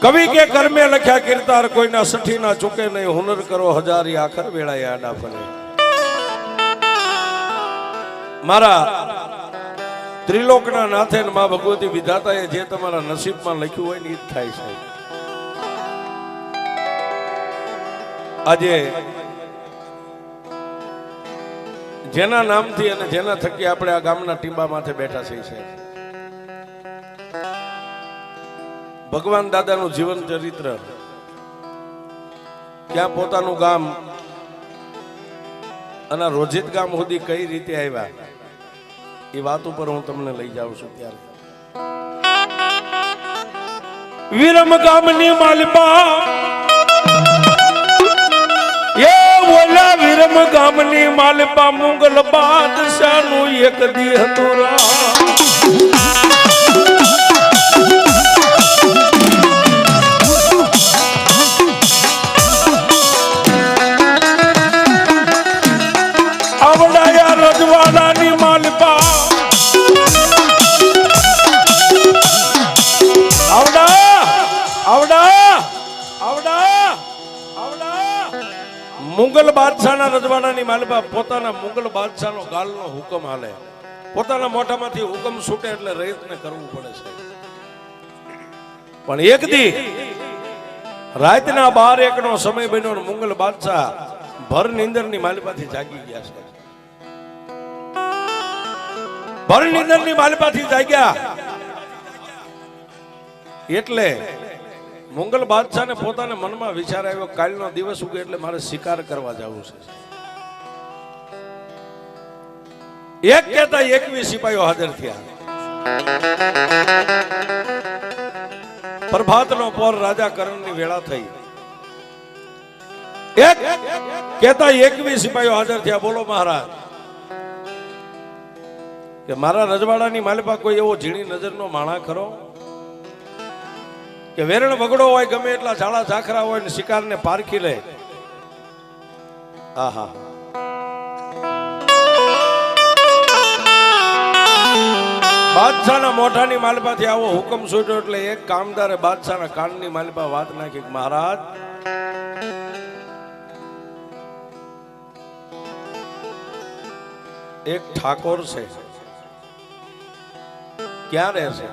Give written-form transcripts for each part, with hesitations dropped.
કવિ કે કર્મે લખ્યા કીર્તાર કોઈના સઠી ના ચૂકે નહીં હુનર કરો હજારી આખર વેળાએ આડા ફરે મારા ત્રિલોકના નાથે ને માં ભગવતી વિધાતાએ જે તમારા નસીબમાં લખ્યું હોય ને ઈ જ થાય છે આજે જેના નામથી અને જેના થકી આપણે આ ગામના ટીંબા માથે બેઠા છીએ ભગવાન દાદાનું જીવન ચરિત્ર ક્યાં પોતાનું ગામ અને રોજિત ગામ સુધી કઈ રીતે આવ્યા એ વાત ઉપર હું તમને લઈ જાઉં છું ત્યારે વિરમ ગામની માલપા એ ઓલા વિરમ ગામની માલપા મુગલ બાદશાહનું એક દી હતું રજવાડાની માલપા મુગલ બાદશાહના રજવાડાની માલપા પોતાના મુગલ બાદશાહનો ગાલનો હુકમ હાલે પોતાના મોઢામાંથી હુકમ છૂટે એટલે રયતને કરવું પડે છે પણ એક દી રાતના 12-1 નો સમય બન્યો મુગલ બાદશાહ ભર નીંદરની માલપાથી જાગી ગયા છે ભર નીંદરની માલપાથી જાગ્યા એટલે મુગલ બાદશાહને પોતાના મનમાં વિચાર આવ્યો કાલનો દિવસ ઉગે એટલે મારે શિકાર કરવા જવું છે એક કહેતા 21 સિપાહીઓ હાજર થયા પ્રભાતનો પોર રાજા કરણની વેળા થઈ એક કહેતા 21 સિપાહીઓ હાજર થયા બોલો મહારાજ કે મારા રજવાડાની માલપા કોઈ એવો ઝીણી નજરનો માણા ખરો કે વેરણ વગડો હોય ગમે એટલા ઝાડા ઝાખરા હોય ને શિકારને પારખી લે આહા બાદશાહના મોઢાની માલપાથી આવો હુકમ છૂટ્યો એટલે એક કામદારે બાદશાહના કાનની માલપા વાત નાખી મહારાજ એક ઠાકોર છે ક્યાં રહે છે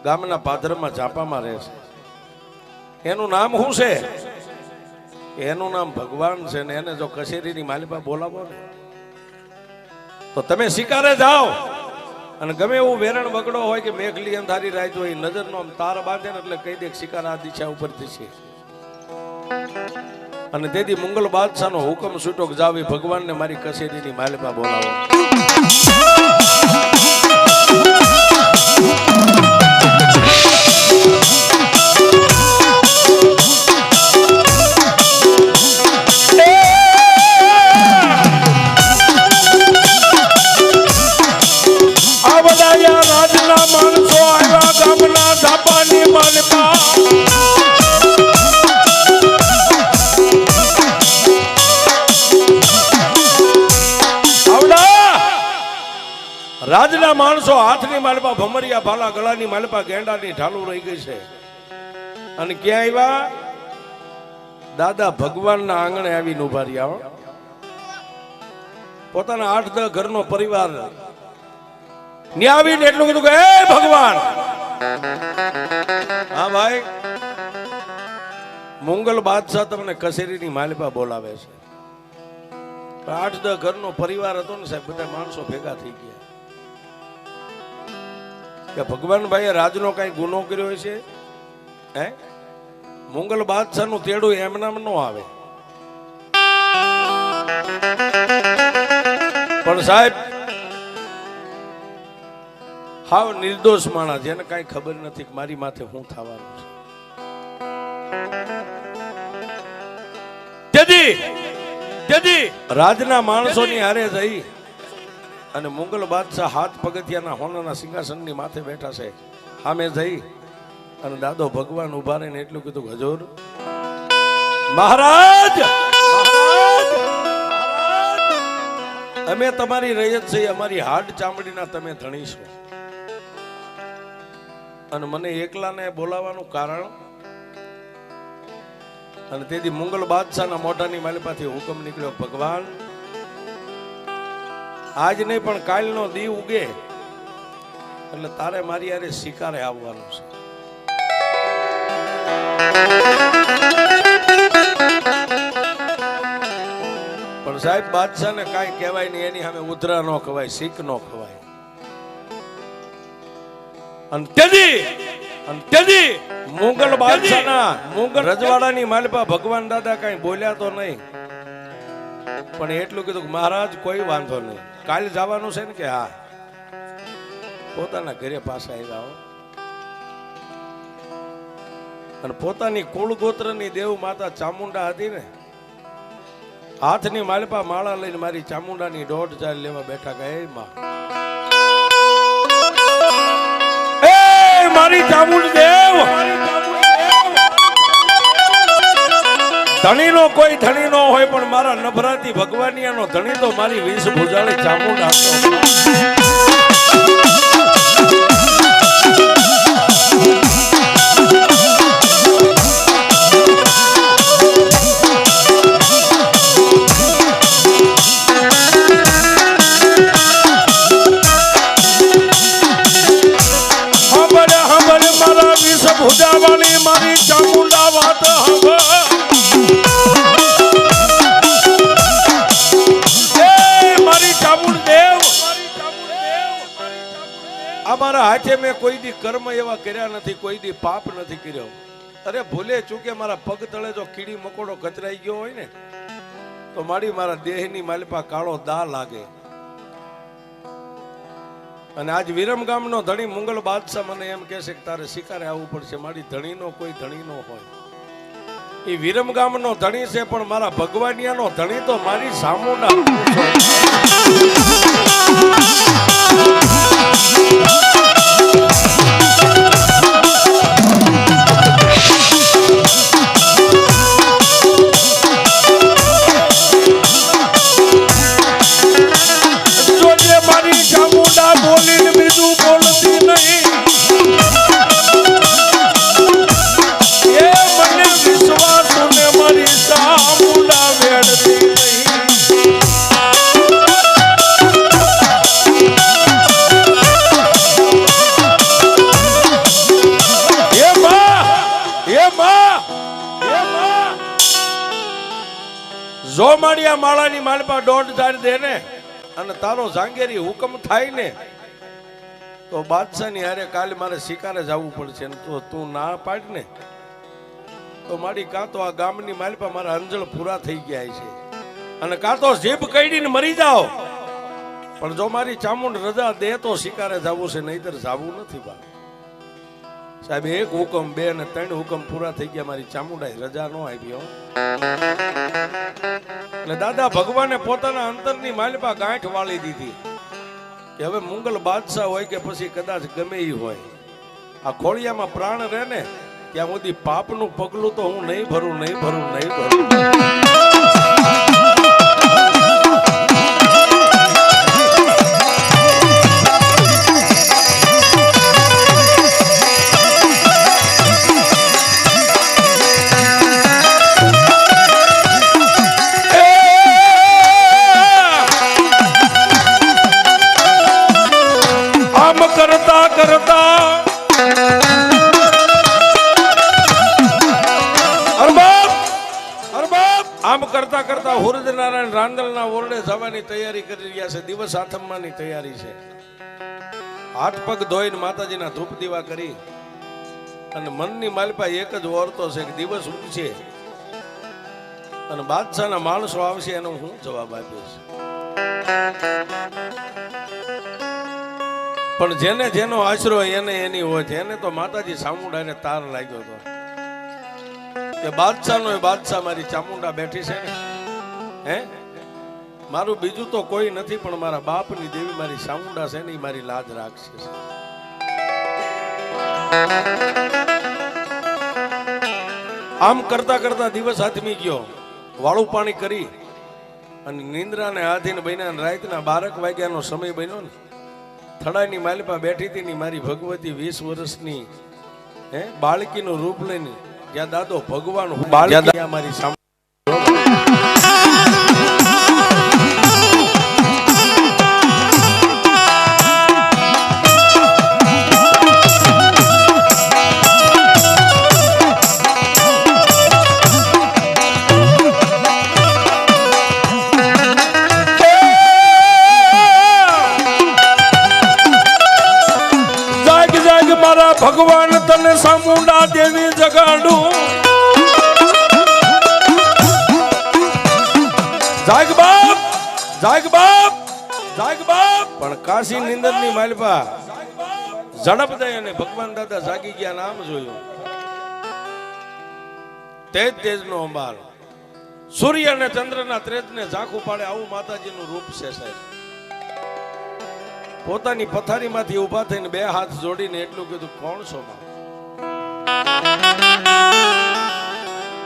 ગામના પાદરમાં ઝાપામાં રહે છે એનું નામ શું છે એનું નામ ભગવાન છે ને એને જો કચેરીની માલિપા બોલાવો ને તો તમે શિકારે જાઓ અને ગમે એવું વેરણ વગડો હોય કે મેઘલી અંધારી રાત હોય નજરનો આમ તાર બાંધે ને એટલે કહી દે શિકાર આ દિશા ઉપરથી છે અને તેથી મુગલ બાદશાહનો હુકમ છૂટો જાવી ભગવાનને મારી કચેરીની માલિપા બોલાવો રાજના માણસો આવ્યા ગામના ઝાપાની માલપા રાજના માણસો હાથની માલપા ભમરિયા ભાલા ગળાની માલપા ગેંડાની ઢાલુ રહી ગઈ છે અને ક્યાં આવ્યા દાદા ભગવાનના આંગણે આવીને ઉભા રહ્યા પોતાના 8-10 ઘરનો પરિવાર આવીને એટલું કીધું કે હે ભગવાન હા ભાઈ મુગલ બાદશાહ તમને કચેરીની માલપા બોલાવે છે 8-10 ઘરનો પરિવાર હતો ને સાહેબ બધા માણસો ભેગા થઈ ગયા કે ભગવાન ભાઈએ રાજનો કઈ ગુનો કર્યો છે હે મુગલ બાદશાહ નું તેડું એમનામ ન આવે પણ સાહેબ હાવ નિર્દોષ માણસ જેને કઈ ખબર નથી કે મારી માથે શું થવાનું છે તેથી રાજના માણસોની હારે જઈ અને મુગલ બાદશાહ હાથ પગથિયાના હોનાના સિંહાસનની માથે બેઠા છે સામે જઈ અને દાદો ભગવાન ઉભા રહીને એટલું કીધું હજુર મહારાજ અમે તમારી રયત છે અમારી હાડ ચામડીના તમે ધણી છો અને મને એકલાને બોલાવવાનું કારણ, અને તેથી મુગલ બાદશાહના મોઢાની માલિપાથી હુકમ નીકળ્યો, ભગવાન આજ નહીં પણ કાલનો દી ઉગે એટલે તારે મારી યારે શિકારે આવવાનું છે. પણ સાહેબ બાદશાહને કાંઈ કહેવાય નહીં, એની સામે ઉધરા નો ખવાય, શીખ નો ખવાય. અને તેથી મુગલ બાદશાહના મુગલ રજવાડાની માલિપા ભગવાન દાદા કાંઈ બોલ્યા તો નહીં, પણ એટલું કીધું કે મહારાજ કોઈ વાંધો નહીં, કાલે જવાનું છે ને, કે હા. પોતાના ઘરે પાછા આવ્યા અને પોતાની કુળ ગોત્રની દેવ માતા ચામુંડા હતી ને, હાથની માલિપા માળા લઈને મારી ચામુંડાની 1.5 લેવા બેઠા ગયા. એ માં, એ મારી ચામુંડ દેવ, ધણીનો કોઈ ધણી નો હોય, પણ મારા નભરાતી ભગવાનિયાનો ધણી તો મારી 20 ભુજાળી ચામુંડ હતો. ભુજાવાળી મારી ચામુંડા વાત હવે, મારી ચામુંડ દેવ, અમારા હાથે મેં કોઈ દી કર્મ એવા કર્યા નથી, કોઈ દી પાપ નથી કર્યો. અરે ભૂલે ચૂકે મારા પગ તળે જો કીડી મકોડો કચરાઈ ગયો હોય ને, તો મારા દેહની માલિપા કાળો દા લાગે. અને આજ વિરમ ગામનો ધણી મુગલ બાદશાહ મને એમ કહેશે કે તારે શિકારે આવવું પડશે. મારી ધણીનો કોઈ ધણી નો હોય, એ વિરમ ગામનો ધણી છે, પણ મારા ભગવાનિયાનો ધણી તો મારી ચામુંડા. બોલીને બીજું બોલતી નહીં, એ મને વિશ્વાસ ને મારી ચામુંડા વેડતી નહીં. જો મારી આ માળાની માલપા 1.5 દે ને, અને તારો જાંગેરી હુકમ થાય ને, તો બાદશાહની હારે કાલે મારે શિકારે જવું પડશે. તો તું ના પાડ ને, તો મારી કાં તો આ ગામની માલિપા મારા અંજળ પૂરા થઈ ગયા છે, અને કાં તો જીભ કઈડીને મરી જાઓ. પણ જો મારી ચામુંડ રજા દે તો શિકારે જવું છે, નહીતર જવું નથી. બા સાહેબ, 1 હુકમ 2 અને 3 હુકમ પૂરા થઈ ગયા, મારી ચામુંડાએ રજા નો આપી. એટલે દાદા ભગવાને પોતાના અંતરની માલિપા ગાંઠ વાળી દીધી કે હવે મુગલ બાદશાહ હોય કે પછી કદાચ ગમે ઈ હોય, આ ખોળિયામાં પ્રાણ રહે ને ત્યાં સુધી પાપનું પગલું તો હું નહીં ભરું, નહીં ભરું, નહીં ભરું. આમ કરતા કરતા હુરદનારાયણ રાંદલના ઓરડે જવાની તૈયારી કરી રહ્યા છે. દિવસ આથમવાની તૈયારી છે. હાથ પગ ધોઈને માતાજીના ધૂપ દીવા કરી અને મનની માલિપા એક જ ઓરતો છે કે દિવસ ઉગશે અને બાદશાહના માણસો આવશે, એનો હું જવાબ આપીશ. પણ જેને જેનો આશરો એને એની હોય છે, એને તો માતાજી ચામુંડાને તાર લાગ્યો હતો કે બાદશાહનો બાદશાહ મારી ચામુંડા બેઠી છે ને, હે મારું બીજું તો કોઈ નથી, પણ મારા બાપની દેવી મારી ચામુંડા છે ને, મારી લાજ રાખશે. આમ કરતા કરતા દિવસ હાથમી ગયો. વાળું પાણી કરી અને નિંદ્રાને આધીન બન્યા. રાતના 12 વાગ્યાનો સમય બન્યો ને, થડાની માલિપા બેઠી હતી ની મારી ભગવતી 20 વર્ષની બાળકીનું રૂપ લઈને જ્યાં દાદો ભગવાન બાળકી મારી સામે ભગવાન તને સામુંડા દેવી જગાડું જાગ બાપ જાગ બાપ જાગ બાપ પણ કાશી નિંદર ની માલપા ઝડપ દે અને ભગવાન દાદા જાગી ગયા નામ જોયું તેજ તેજ નો અંબાર સૂર્ય અને ચંદ્ર ના તેજ ને ઝાંખું પાડે આવું માતાજી નું રૂપ છે સાહેબ પોતાની પથારીમાંથી ઊભા થઈને બે હાથ જોડીને એટલું કીધું કોણ છો માં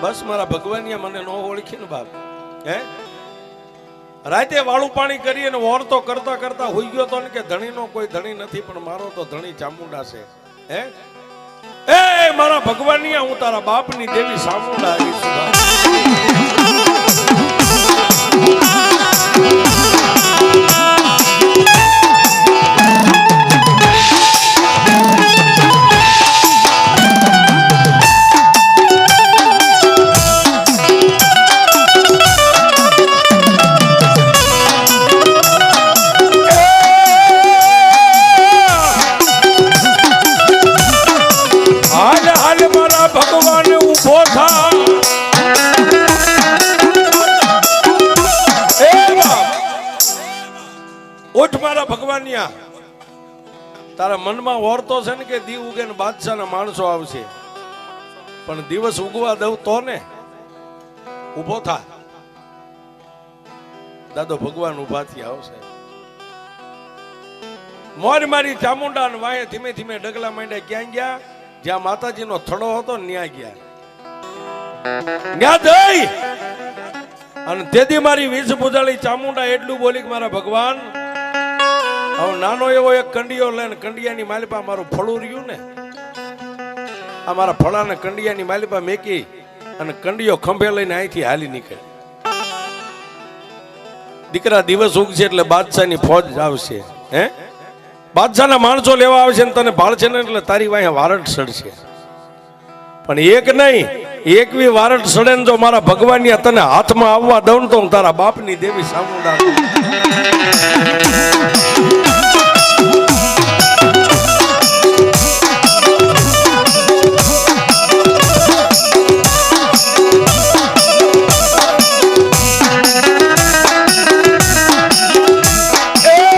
બસ મારા ભગવાનિયા મને નો ઓળખીને બાપ રાતે વાળું પાણી કરી અને ઓરતો કરતા કરતા હોઈ ગયો તો ને કે ધણીનો કોઈ ધણી નથી પણ મારો તો ધણી ચામુંડા છે એ મારા ભગવાનિયા હું તારા બાપની દેવી ચામુંડા આવી છું તારા મનમાં ઓરતો છે ને કે દી ઉગે ને બાદશાહ ના માણસો આવશે પણ દિવસ ઉગવા દઉં તો ને ઉભો થા દાદો ભગવાન ઉભા થી આવશે મોર મારી ચામુંડા ને વાહે ધીમે ધીમે ડગલા માંડ્યા ક્યાં ગયા જ્યાં માતાજી નો થડો હતો ન્યા ગયા ન્યા જઈ અને તેથી મારી વીસ પૂજાળી ચામુંડા એટલું બોલી કે મારા ભગવાન હવે નાનો એવો એક કંડિયો લઈને કંડિયાની માલિપા મારું ફળું રહ્યું ને આ મારા ફળાને કંડિયાની માલિપા મેકી અને કંડિયો ખંભે લઈને અહીંથી હાલી નીકળે દીકરા દિવસ ઉગશે એટલે બાદશાહની ફોજ આવશે બાદશાહના માણસો લેવા આવશે ને તને ભાળશે ને એટલે તારી વાંહે વારંટ સડશે પણ એક નહીં એકવી વારંટ સડે ને જો મારા ભગવાનની તને હાથમાં આવવા દઉં તો હું તારા બાપની દેવી ચામુંડા